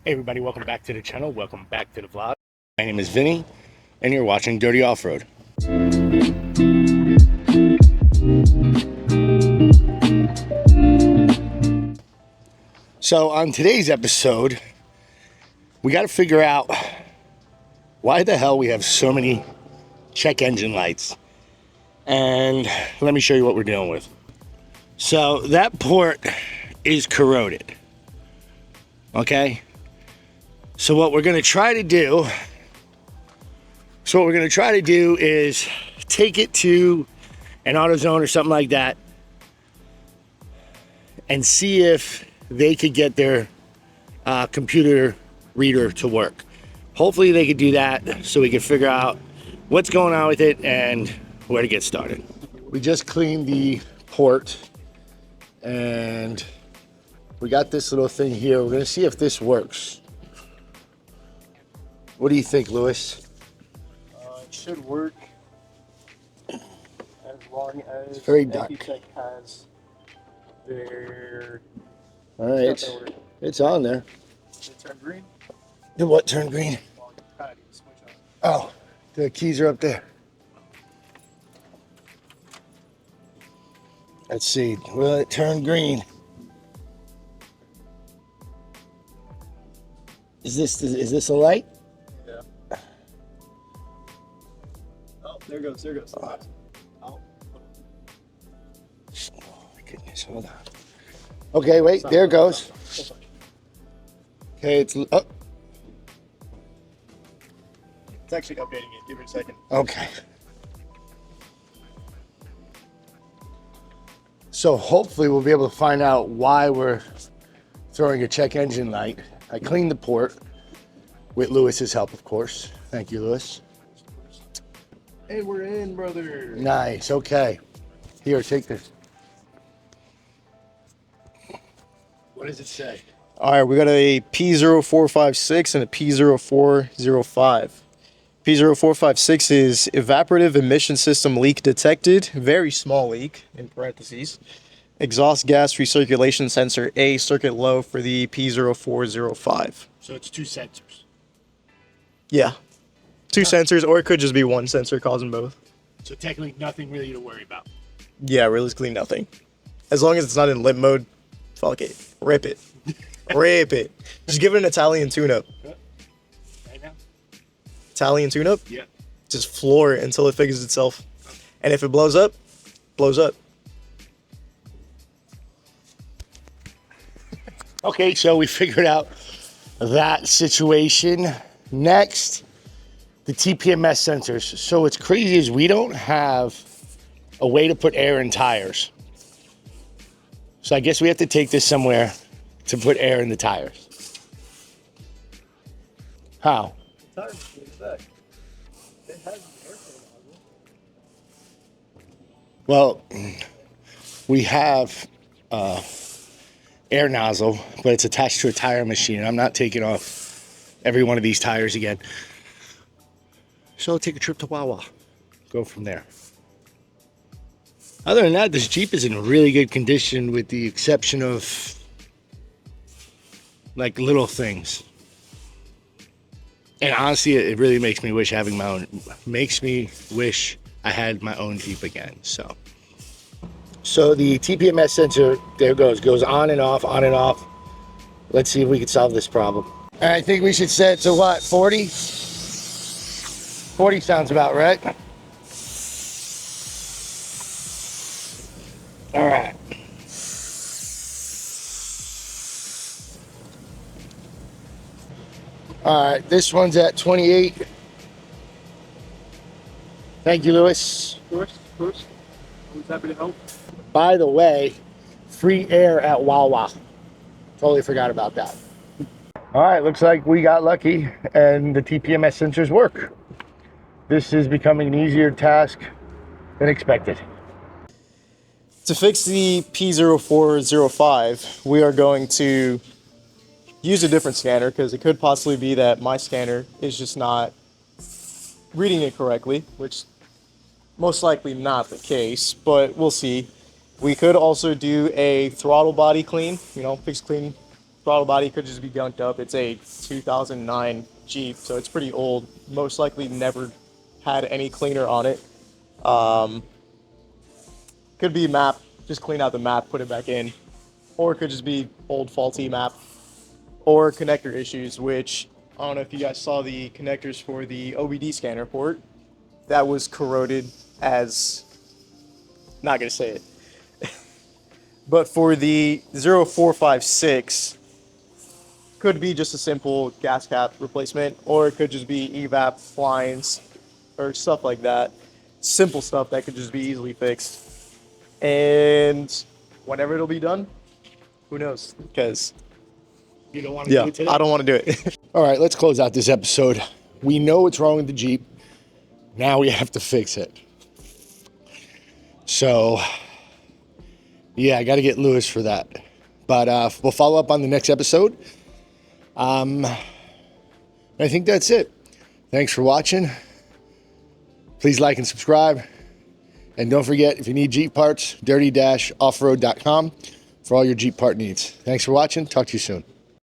Hey everybody, welcome back to the channel. Welcome back to the vlog. My name is Vinny, and you're watching Dirty Offroad. So on today's episode, we got to figure out why the hell we have so many check engine lights. And let me show you what we're dealing with. So that port is corroded. Okay? So what we're going to try to do is take it to an AutoZone or something like that and see if they could get their computer reader to work. Hopefully they could do that so we can figure out what's going on with it and where to get started. We just cleaned the port and we got this little thing here. We're going to see if this works. What do you think, Lewis? It should work as long as very dark. Tech has their. All right, it's on there. It turned green. The what turned green? Well, you kind of need to switch on. Oh, the keys are up there. Let's see. Will it turn green? Is this a light? Yeah. Oh, there goes. Oh. Oh my goodness, hold on. Okay, wait, there it goes. Okay, it's up. It's actually updating it. Give it a second. Okay. So hopefully we'll be able to find out why we're throwing a check engine light. I cleaned the port with Lewis's help, of course. Thank you, Lewis. Hey, we're in, brother. Nice, okay. Here, take this. What does it say? All right, we got a P0456 and a P0405. P0456 is evaporative emission system leak detected, very small leak, in parentheses. Exhaust gas recirculation sensor A, circuit low for the P0405. So it's two sensors. Yeah. Two sensors, or it could just be one sensor causing both. So technically nothing really to worry about. Yeah, realistically nothing. As long as it's not in limp mode, fuck it. Rip it. Rip it. Just give it an Italian tune-up. Right now? Italian tune-up? Yeah. Just floor it until it fixes itself. And if it blows up, blows up. Okay, so we figured out that situation. Next, the TPMS sensors. So what's crazy is we don't have a way to put air in tires. So I guess we have to take this somewhere to put air in the tires. How? Well, we have air nozzle, but it's attached to a tire machine. I'm not taking off every one of these tires again. So I'll take a trip to Wawa. Go from there. Other than that, this Jeep is in really good condition with the exception of like little things. And honestly, it really makes me wish I had my own Jeep again. So the TPMS sensor, there it goes on and off, on and off. Let's see if we can solve this problem. I think we should set it to what, 40? 40 sounds about right. All right. All right, this one's at 28. Thank you, Lewis. Of course. I was happy to help. By the way, free air at Wawa. Totally forgot about that. All right, looks like we got lucky and the TPMS sensors work. This is becoming an easier task than expected. To fix the P0405, we are going to use a different scanner because it could possibly be that my scanner is just not reading it correctly, which most likely not the case, but we'll see. We could also do a throttle body clean, fix clean throttle body could just be gunked up. It's a 2009 Jeep, so it's pretty old. Most likely never had any cleaner on it. Could be map, just clean out the map, put it back in. Or it could just be old faulty map. Or connector issues, which I don't know if you guys saw the connectors for the OBD scanner port. That was corroded as, not gonna say it. But for the 0456, could be just a simple gas cap replacement, or it could just be evap lines or stuff like that. Simple stuff that could just be easily fixed. And whenever it'll be done, who knows? Because You don't want to do it today? I don't want to do it. All right, let's close out this episode. We know what's wrong with the Jeep. Now we have to fix it. So, yeah, I got to get Lewis for that. But we'll follow up on the next episode. I think that's it. Thanks for watching. Please like and subscribe. And don't forget, if you need Jeep parts, dirty-offroad.com for all your Jeep part needs. Thanks for watching. Talk to you soon.